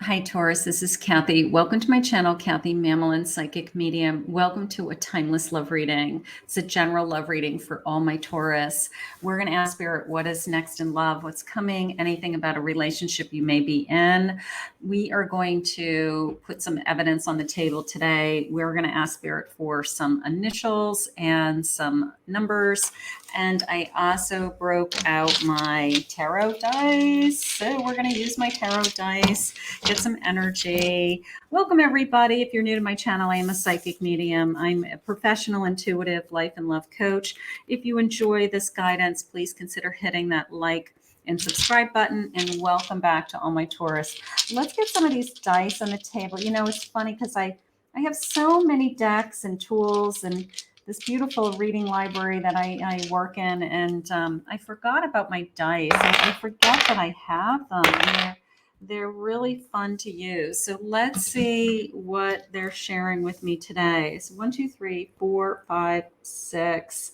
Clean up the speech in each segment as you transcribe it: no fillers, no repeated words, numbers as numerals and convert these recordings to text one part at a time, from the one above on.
Hi, Taurus. This is Kathy. Welcome to my channel, Kathy Mamolen, Psychic Medium. Welcome to a timeless love reading. It's a general love reading for all my Taurus. We're going to ask Spirit what is next in love, what's coming, anything about a relationship you may be in. We are going to put some evidence on the table today. We're going to ask Spirit for some initials and some numbers. And I also broke out my tarot dice. So we're going to use my tarot dice, get some energy. Welcome, everybody. If you're new to my channel, I am a psychic medium. I'm a professional, intuitive life and love coach. If you enjoy this guidance, please consider hitting that like and subscribe button, and welcome back to all my Taurus. Let's get some of these dice on the table. You know, it's funny because I have so many decks and tools and this beautiful reading library that I work in, and I forgot about my dice. I forget that I have them. And they're really fun to use. So let's see what they're sharing with me today. So 1, 2, 3, 4, 5, 6,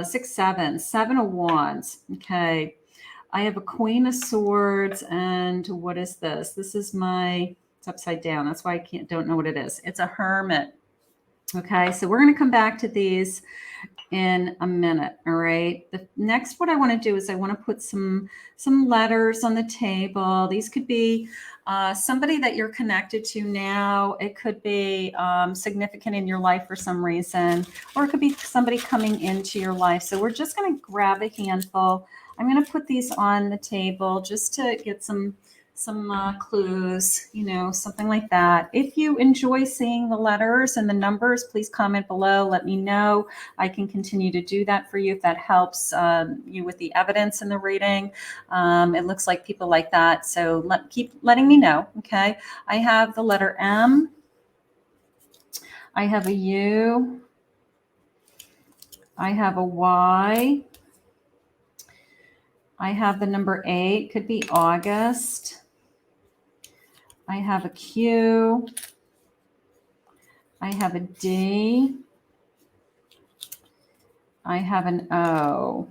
6, 7, 7 of Wands. Okay. I have a Queen of Swords, and what is this? This is it's upside down. That's why I don't know what it is. It's a Hermit. Okay, so we're going to come back to these in a minute. All right. The next, what I want to do is I want to put some letters on the table. These could be somebody that you're connected to now. It could be significant in your life for some reason, or it could be somebody coming into your life. So we're just going to grab a handful. I'm going to put these on the table just to get some clues, you know, something like that. If you enjoy seeing the letters and the numbers, please comment below. Let me know. I can continue to do that for you if that helps you with the evidence in the reading. It looks like people like that. So keep letting me know. Okay. I have the letter M. I have a U. I have a Y. I have the number 8. Could be August. I have a Q. I have a D. I have an O.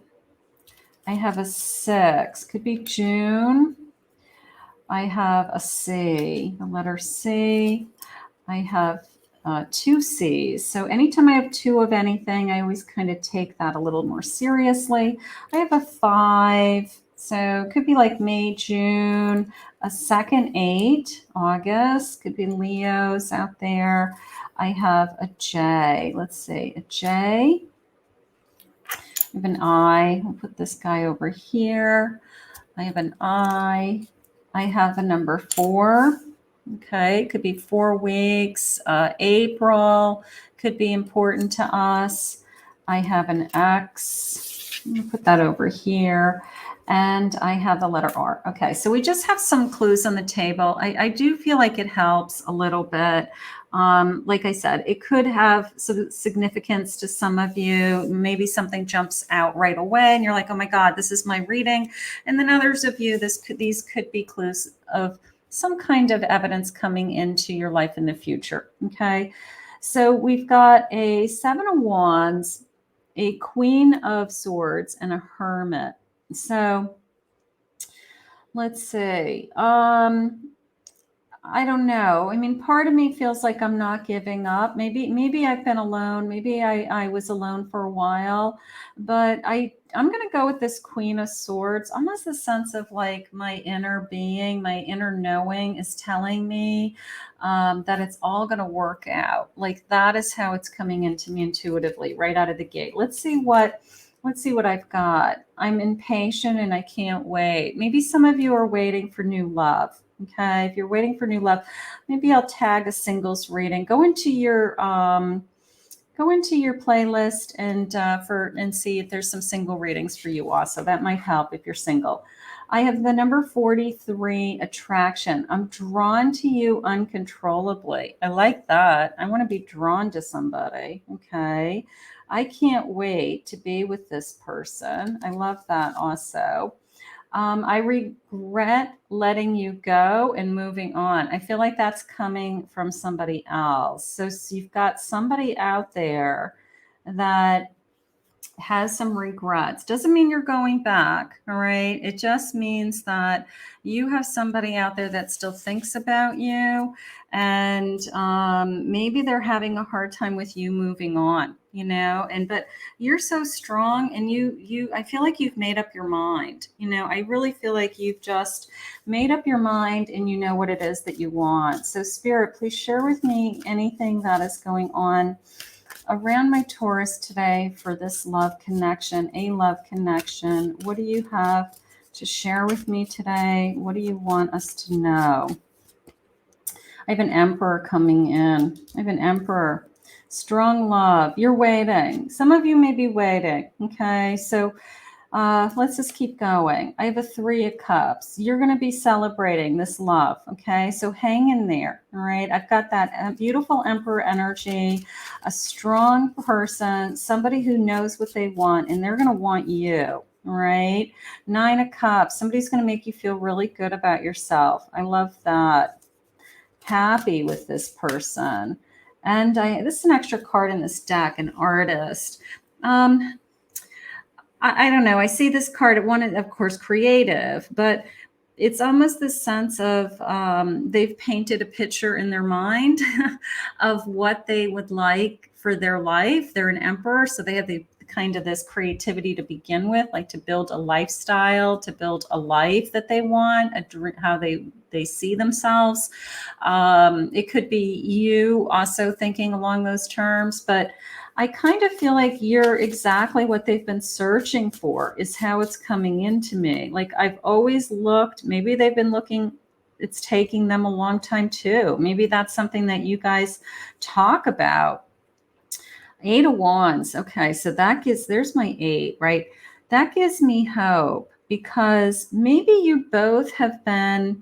I have a 6. Could be June. I have a C, the letter C. I have 2 C's. So anytime I have 2 of anything, I always kind of take that a little more seriously. I have a 5. So it could be like May, June, a second 8, August, could be Leos out there. I have a J. Let's see, a J. I have an I. I'll put this guy over here. I have an I. I have a number 4. Okay, it could be 4 weeks. April could be important to us. I have an X. I'm going to put that over here. And I have the letter R. Okay, so we just have some clues on the table. I do feel like it helps a little bit. Like I said, it could have some significance to some of you. Maybe something jumps out right away and you're like, oh my God, this is my reading. And then others of you, these could be clues of some kind of evidence coming into your life in the future. Okay, so we've got a 7 of Wands, a Queen of Swords, and a Hermit. So let's see. I don't know. I mean, part of me feels like I'm not giving up. Maybe I've been alone. Maybe I was alone for a while, but I'm going to go with this Queen of Swords. Almost a sense of like my inner being, my inner knowing is telling me that it's all going to work out. Like that is how it's coming into me intuitively right out of the gate. Let's see what I've got. I'm impatient and I can't wait. Maybe some of you are waiting for new love. Okay, if you're waiting for new love, maybe I'll tag a singles reading. Go into your playlist and see if there's some single readings for you also. That might help if you're single. I have the number 43, attraction. I'm drawn to you uncontrollably. I like that. I want to be drawn to somebody. Okay. I can't wait to be with this person. I love that also. I regret letting you go and moving on. I feel like that's coming from somebody else. So you've got somebody out there that has some regrets. Doesn't mean you're going back, all right? It just means that you have somebody out there that still thinks about you, and maybe they're having a hard time with you moving on, you know. And but you're so strong, and I feel like you've made up your mind. You know, I really feel like you've just made up your mind, and you know what it is that you want. So, Spirit, please share with me anything that is going on around my Taurus today for this love connection, a love connection. What do you have to share with me today? What do you want us to know? I have an Emperor coming in. I have an Emperor. Strong love. You're waiting. Some of you may be waiting. Okay. So let's just keep going. I have a 3 of Cups. You're going to be celebrating this love. Okay. So hang in there. All right. I've got that beautiful Emperor energy, a strong person, somebody who knows what they want, and they're going to want you. All right. 9 of Cups. Somebody's going to make you feel really good about yourself. I love that. Happy with this person. And this is an extra card in this deck, an artist. I don't know. I see this card. One, of course, creative, but it's almost this sense of they've painted a picture in their mind of what they would like for their life. They're an emperor, so they have the kind of this creativity to begin with, like to build a lifestyle, to build a life that they want, how they see themselves. It could be you also thinking along those terms, but I kind of feel like you're exactly what they've been searching for, is how it's coming into me. Like I've always looked, maybe they've been looking, it's taking them a long time too. Maybe that's something that you guys talk about. 8 of Wands. Okay, so there's my 8, right? That gives me hope, because maybe you both have been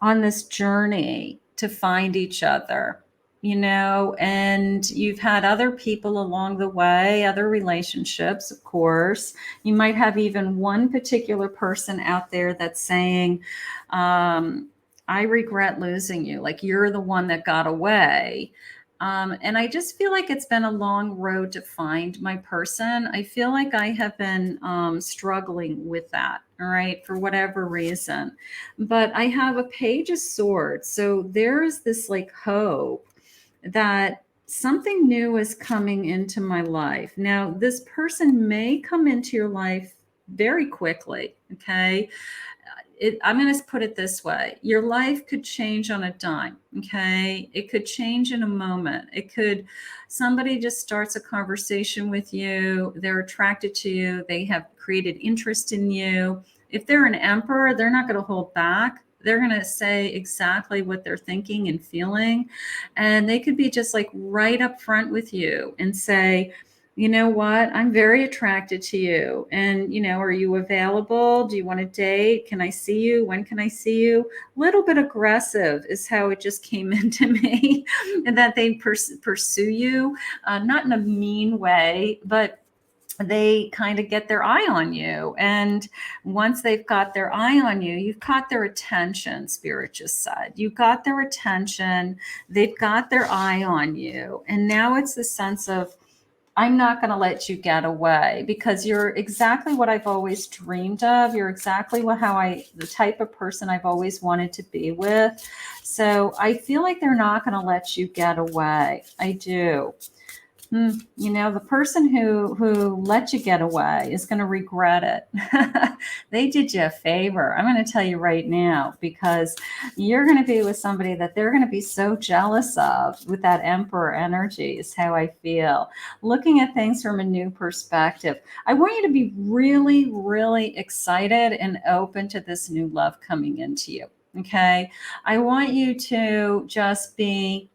on this journey to find each other, you know, and you've had other people along the way, other relationships, of course. You might have even one particular person out there that's saying, I regret losing you. Like you're the one that got away. And I just feel like it's been a long road to find my person. I feel like I have been struggling with that, all right, for whatever reason. But I have a Page of Swords. So there is this like hope that something new is coming into my life. Now, this person may come into your life very quickly, okay? I'm going to put it this way. Your life could change on a dime. Okay. It could change in a moment. Somebody just starts a conversation with you. They're attracted to you. They have created interest in you. If they're an emperor, they're not going to hold back. They're going to say exactly what they're thinking and feeling. And they could be just like right up front with you and say, you know what? I'm very attracted to you. And, you know, are you available? Do you want to date? Can I see you? When can I see you? Little bit aggressive is how it just came into me, and that they pursue you, not in a mean way, but they kind of get their eye on you. And once they've got their eye on you, you've caught their attention, Spirit just said. You've got their attention. They've got their eye on you. And now it's the sense of, I'm not going to let you get away, because you're exactly what I've always dreamed of. You're exactly the type of person I've always wanted to be with. So I feel like they're not going to let you get away. I do. You know, the person who let you get away is going to regret it. They did you a favor. I'm going to tell you right now, because you're going to be with somebody that they're going to be so jealous of with that Emperor energy, is how I feel. Looking at things from a new perspective. I want you to be really, really excited and open to this new love coming into you. Okay. I want you to just be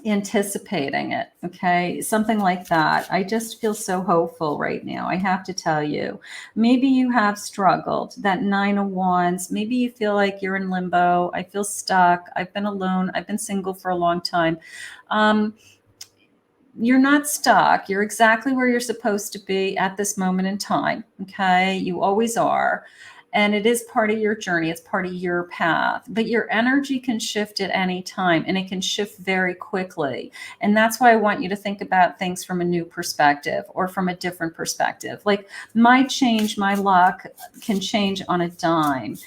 anticipating it. Okay. Something like that. I just feel so hopeful right now. I have to tell you, maybe you have struggled. That 9 of Wands, maybe you feel like you're in limbo. I feel stuck. I've been alone. I've been single for a long time. You're not stuck. You're exactly where you're supposed to be at this moment in time. Okay. You always are. And it is part of your journey. It's part of your path, but your energy can shift at any time, and it can shift very quickly. And that's why I want you to think about things from a new perspective or from a different perspective. Like my luck can change on a dime.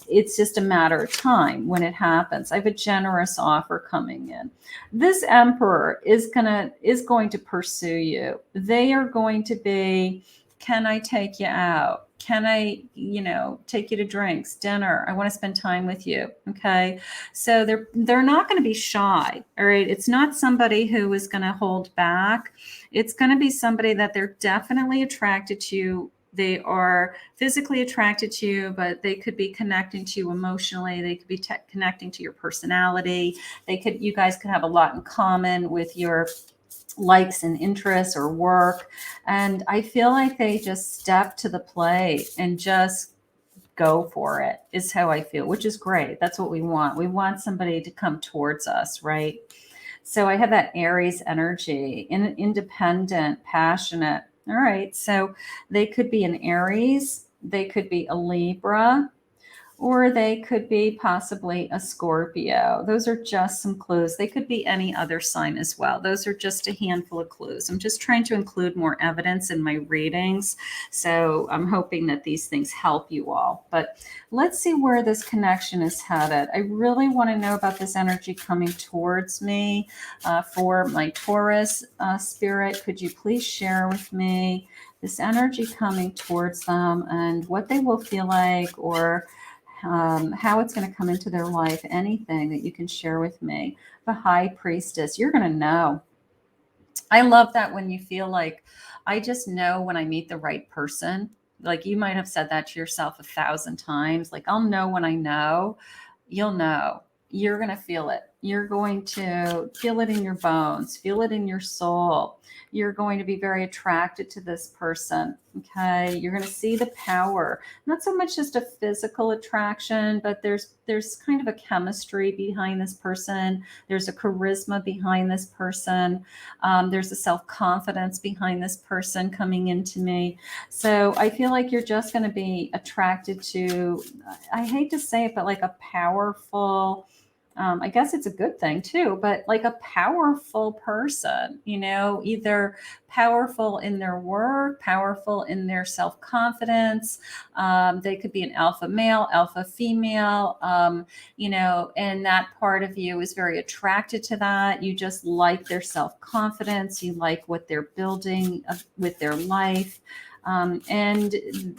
It's just a matter of time when it happens. I have a generous offer coming in. This emperor is going to pursue you. They are going to be, can I take you out? Can I, take you to drinks, dinner? I want to spend time with you. Okay. So they're not going to be shy. All right. It's not somebody who is going to hold back. It's going to be somebody that they're definitely attracted to. They are physically attracted to you, but they could be connecting to you emotionally. They could be connecting to your personality. You guys could have a lot in common with your likes and interests or work. And I feel like they just step to the plate and just go for it, is how I feel, which is great. That's what we want. We want somebody to come towards us, right? So I have that Aries energy, independent, passionate. All right. So they could be an Aries, they could be a Libra, or they could be possibly a Scorpio. Those are just some clues. They could be any other sign as well. Those are just a handful of clues. I'm just trying to include more evidence in my readings. So I'm hoping that these things help you all. But let's see where this connection is headed. I really want to know about this energy coming towards me for my Taurus spirit. Could you please share with me this energy coming towards them and what they will feel like, or how it's going to come into their life, anything that you can share with me. The High Priestess, you're going to know. I love that when you feel like, I just know when I meet the right person. Like you might have said that to yourself 1,000 times. Like, I'll know when I know. You'll know. You're going to feel it. You're going to feel it in your bones, feel it in your soul. You're going to be very attracted to this person. Okay. You're going to see the power, not so much just a physical attraction, but there's kind of a chemistry behind this person. There's a charisma behind this person. There's a self-confidence behind this person coming into me. So I feel like you're just going to be attracted to, I hate to say it, but like a powerful, I guess it's a good thing too, but like a powerful person, either powerful in their work, powerful in their self-confidence. They could be an alpha male, alpha female, and that part of you is very attracted to that. You just like their self-confidence. You like what they're building with their life. And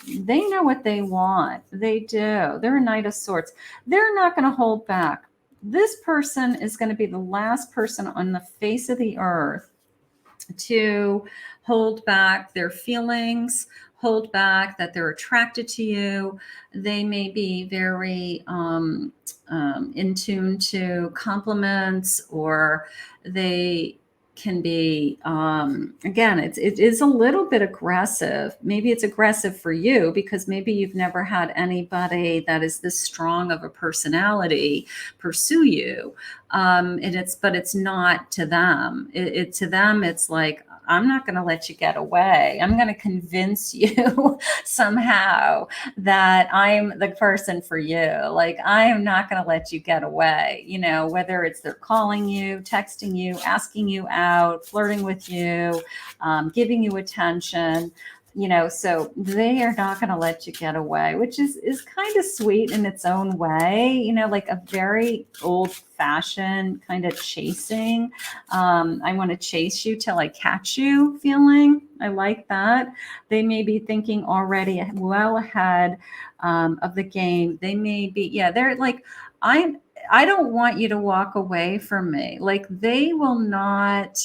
they know what they want. They do. They're a Knight of Swords. They're not going to hold back. This person is going to be the last person on the face of the earth to hold back their feelings, hold back that they're attracted to you. They may be very in tune to compliments, or they can be, again, it is a little bit aggressive. Maybe it's aggressive for you because maybe you've never had anybody that is this strong of a personality pursue you. But it's not to them. To them, it's like, I'm not going to let you get away. I'm going to convince you somehow that I'm the person for you. Like, I am not going to let you get away, whether it's they're calling you, texting you, asking you out, flirting with you, giving you attention. So they are not going to let you get away, which is kind of sweet in its own way, like a very old fashioned kind of chasing. I want to chase you till I catch you feeling. I like that. They may be thinking already well ahead of the game. They may be, they're like, I don't want you to walk away from me. Like, they will not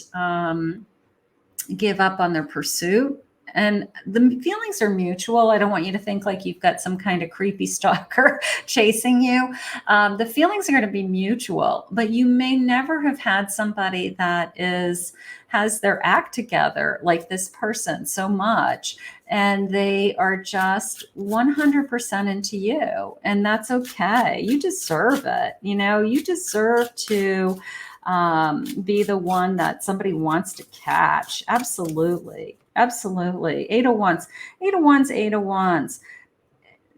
give up on their pursuit. And the feelings are mutual. I don't want you to think like you've got some kind of creepy stalker chasing you. The feelings are going to be mutual, but you may never have had somebody that has their act together like this person so much. And they are just 100% into you. And that's okay. You deserve it. You deserve to be the one that somebody wants to catch. Absolutely. Absolutely. 8 of Wands. 8 of Wands, 8 of Wands.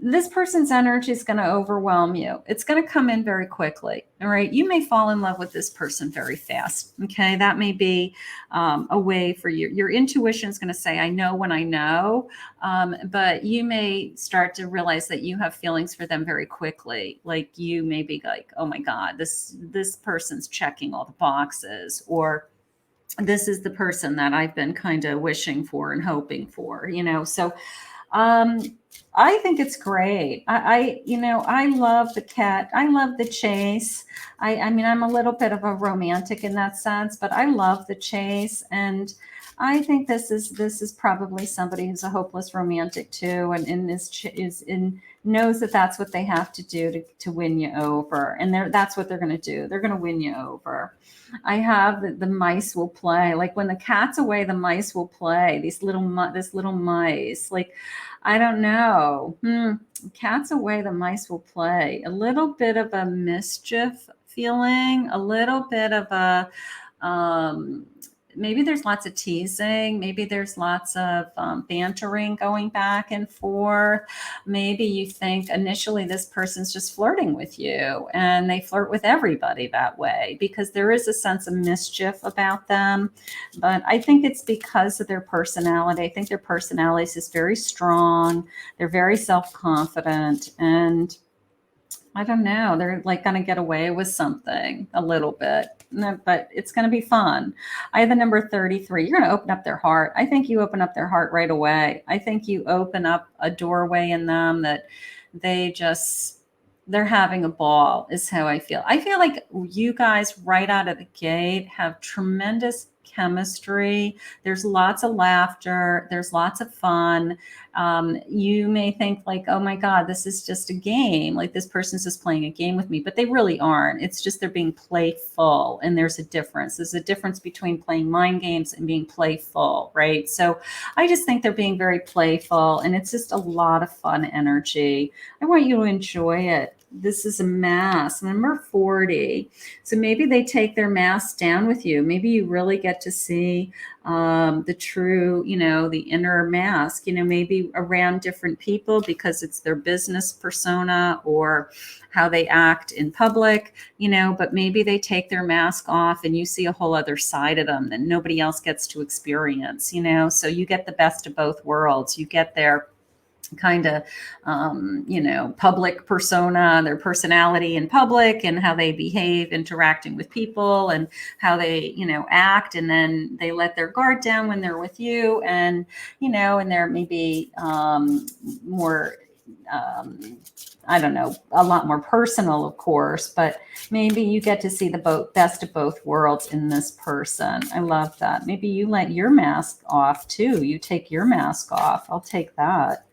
this person's energy is going to overwhelm you. It's going to come in very quickly. All right. You may fall in love with this person very fast. Okay. That may be a way for you. Your intuition is going to say, I know when I know. But you may start to realize that you have feelings for them very quickly. Like you may be like, oh my God, this person's checking all the boxes, or this is the person that I've been kind of wishing for and hoping for, So um, I think it's great. I love the cat. I love the chase. I mean, I'm a little bit of a romantic in that sense, but I love the chase. And I think this is probably somebody who's a hopeless romantic too, and knows that that's what they have to do to win you over. And that's what they're going to do. They're going to win you over. I have the mice will play. Like when the cat's away, the mice will play. This little mice. Like, I don't know. Cat's away, the mice will play. A little bit of a mischief feeling. A little bit of a maybe there's lots of teasing. Maybe there's lots of bantering going back and forth. Maybe you think initially this person's just flirting with you, and they flirt with everybody that way because there is a sense of mischief about them. But I think it's because of their personality. I think their personality is just very strong. They're very self-confident, and I don't know. They're like going to get away with something a little bit, but it's going to be fun. I have the number 33. You're going to open up their heart. I think you open up their heart right away. I think you open up a doorway in them that they're having a ball is how I feel. I feel like you guys right out of the gate have tremendous chemistry. There's lots of laughter. There's lots of fun. You may think like, oh my God, this is just a game. Like this person's just playing a game with me, but they really aren't. It's just they're being playful, and there's a difference. There's a difference between playing mind games and being playful, right? So I just think they're being very playful, and it's just a lot of fun energy. I want you to enjoy it. This is a mask, number 40. So maybe they take their mask down with you. Maybe you really get to see the true, the inner mask, maybe around different people because it's their business persona or how they act in public, but maybe they take their mask off and you see a whole other side of them that nobody else gets to experience, so you get the best of both worlds. You get their kind of, public persona, their personality in public and how they behave interacting with people and how they, act. And then they let their guard down when they're with you. And, and they're maybe more, I don't know, a lot more personal, of course, but maybe you get to see the best of both worlds in this person. I love that. Maybe you let your mask off too. You take your mask off. I'll take that.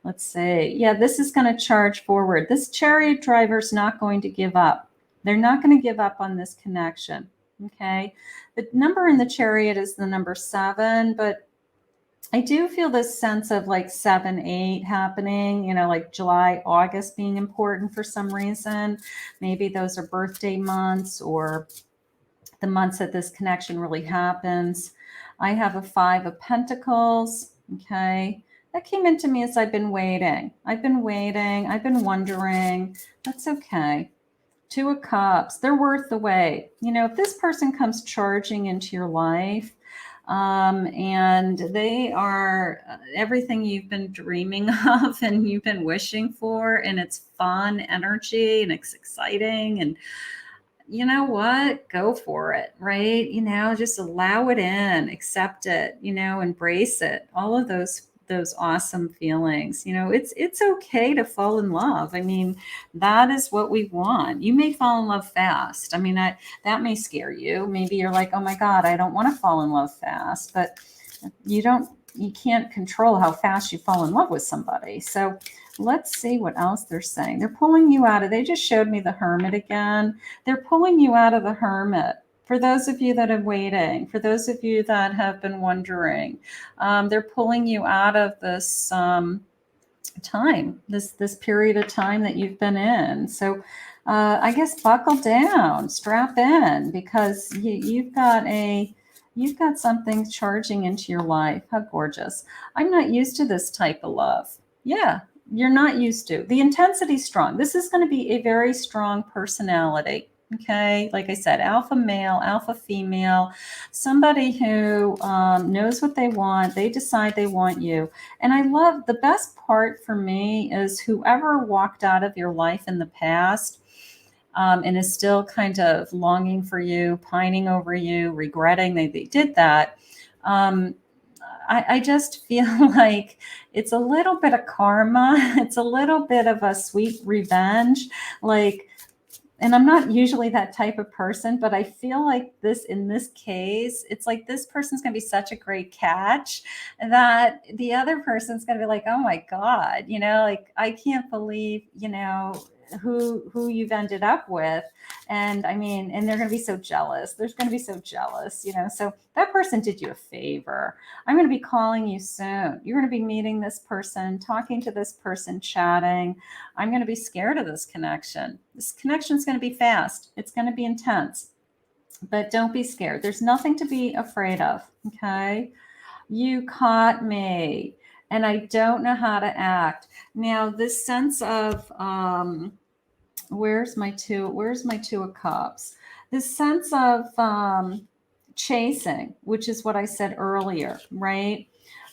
Let's see. Yeah, this is going to charge forward. This chariot driver is not going to give up. They're not going to give up on this connection. Okay. The number in the chariot is the number 7, but I do feel this sense of like 7, 8 happening, like July, August being important for some reason. Maybe those are birthday months or the months that this connection really happens. I have a 5 of Pentacles. Okay. That came into me as I've been waiting. I've been wondering. That's okay. 2 of Cups. They're worth the wait. If this person comes charging into your life, and they are everything you've been dreaming of and you've been wishing for, and it's fun energy and it's exciting, and you know what? Go for it, right? Just allow it in, accept it, embrace it. All of those awesome feelings. It's okay to fall in love. I mean, that is what we want. You may fall in love fast. I mean, that may scare you. Maybe you're like, oh my God, I don't want to fall in love fast, but you can't control how fast you fall in love with somebody. So let's see what else they're saying. They're pulling you out of, they just showed me the Hermit again. They're pulling you out of the Hermit. For those of you that are waiting, for those of you that have been wondering, they're pulling you out of this time, this period of time that you've been in. So I guess buckle down, strap in, because you've got something charging into your life. How gorgeous. I'm not used to this type of love. Yeah, you're not used to. The intensity is strong. This is going to be a very strong personality. Okay, like I said, alpha male, alpha female, somebody who knows what they want. They decide they want you. And I love, the best part for me is whoever walked out of your life in the past and is still kind of longing for you, pining over you, regretting they did that. Um, I just feel like it's a little bit of karma. It's a little bit of a sweet revenge. Like, and I'm not usually that type of person, but I feel like this, in this case, it's like this person's going to be such a great catch that the other person's going to be like, oh my God, like, I can't believe, who you've ended up with. And I mean, and they're going to be so jealous. There's going to be so jealous, so that person did you a favor. I'm going to be calling you soon. You're going to be meeting this person, talking to this person, chatting. I'm going to be scared of this connection. This connection is going to be fast. It's going to be intense, but don't be scared. There's nothing to be afraid of. Okay. You caught me and I don't know how to act. Now, this sense of, where's my two of cups? This sense of chasing, which is what I said earlier, right?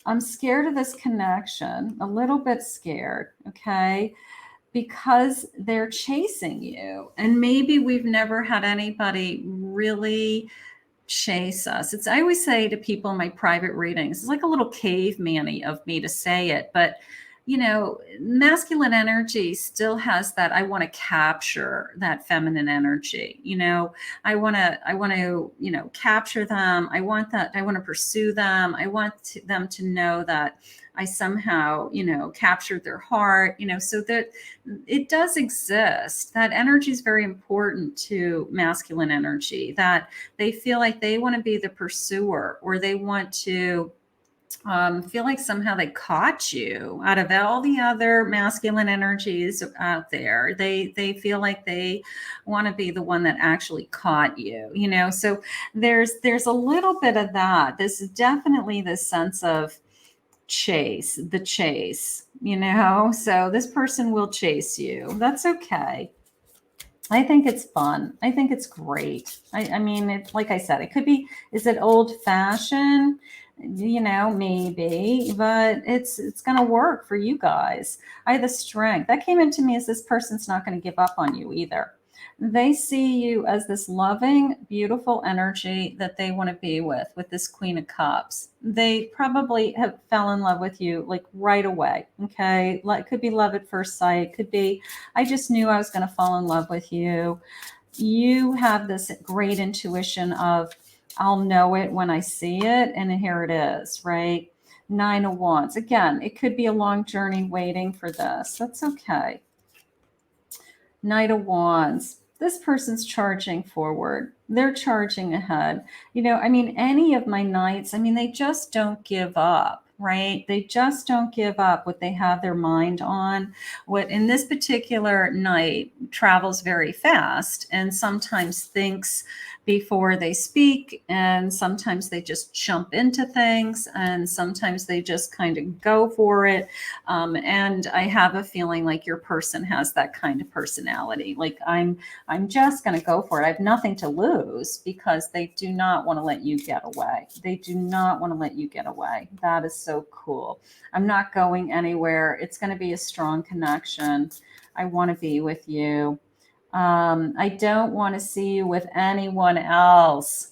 I'm scared of this connection, a little bit scared, okay? Because they're chasing you. And maybe we've never had anybody really chase us. I always say to people in my private readings, it's like a little caveman-y of me to say it, but masculine energy still has that. I want to capture that feminine energy. I want to, capture them. I want to pursue them. I want them to know that I somehow, captured their heart, so that it does exist. That energy is very important to masculine energy, that they feel like they want to be the pursuer, or they want to feel like somehow they caught you out of all the other masculine energies out there. They feel like they want to be the one that actually caught you, so there's a little bit of that. This is definitely this sense of the chase, so this person will chase you. That's okay. I think it's fun. I think it's great. I mean, it, like I said, it could be, is it old fashioned? Maybe, but it's going to work for you guys. I have the strength that came into me as this person's not going to give up on you either. They see you as this loving, beautiful energy that they want to be with this Queen of Cups. They probably have fell in love with you like right away. Okay. Like, could be love at first sight. Could be, I just knew I was going to fall in love with you. You have this great intuition of, I'll know it when I see it. And here it is, right? 9 of Wands. Again, it could be a long journey waiting for this. That's okay. Knight of Wands. This person's charging forward. They're charging ahead. Any of my knights, they just don't give up, right? They just don't give up what they have their mind on. What in this particular knight travels very fast and sometimes thinks before they speak, and sometimes they just jump into things, and sometimes they just kind of go for it. And I have a feeling like your person has that kind of personality. Like, I'm just going to go for it. I have nothing to lose, because they do not want to let you get away. They do not want to let you get away. That is so cool. I'm not going anywhere. It's going to be a strong connection. I want to be with you. I don't want to see you with anyone else.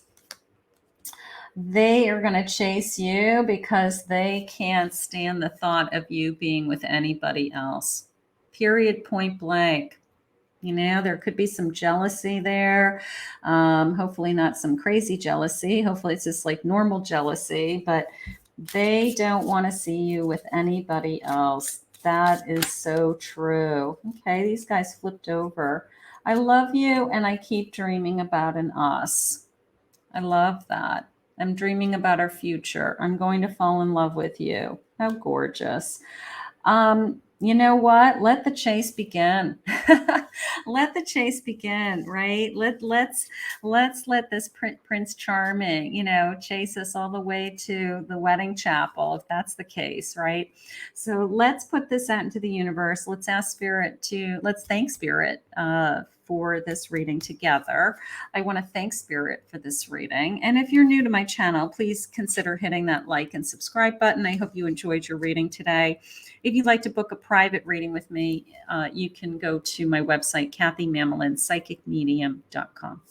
They are going to chase you because they can't stand the thought of you being with anybody else. Period, point blank. There could be some jealousy there. Hopefully not some crazy jealousy. Hopefully it's just like normal jealousy, but they don't want to see you with anybody else. That is so true. Okay, these guys flipped over. I love you, and I keep dreaming about an us. I love that. I'm dreaming about our future. I'm going to fall in love with you. How gorgeous. You know what? Let the chase begin. Let the chase begin, right? Let's let this Prince Charming, chase us all the way to the wedding chapel, if that's the case, right? So let's put this out into the universe. Let's thank Spirit for this reading together. I want to thank Spirit for this reading. And if you're new to my channel, please consider hitting that like and subscribe button. I hope you enjoyed your reading today. If you'd like to book a private reading with me, you can go to my website, KathyMamolen, psychicmedium.com.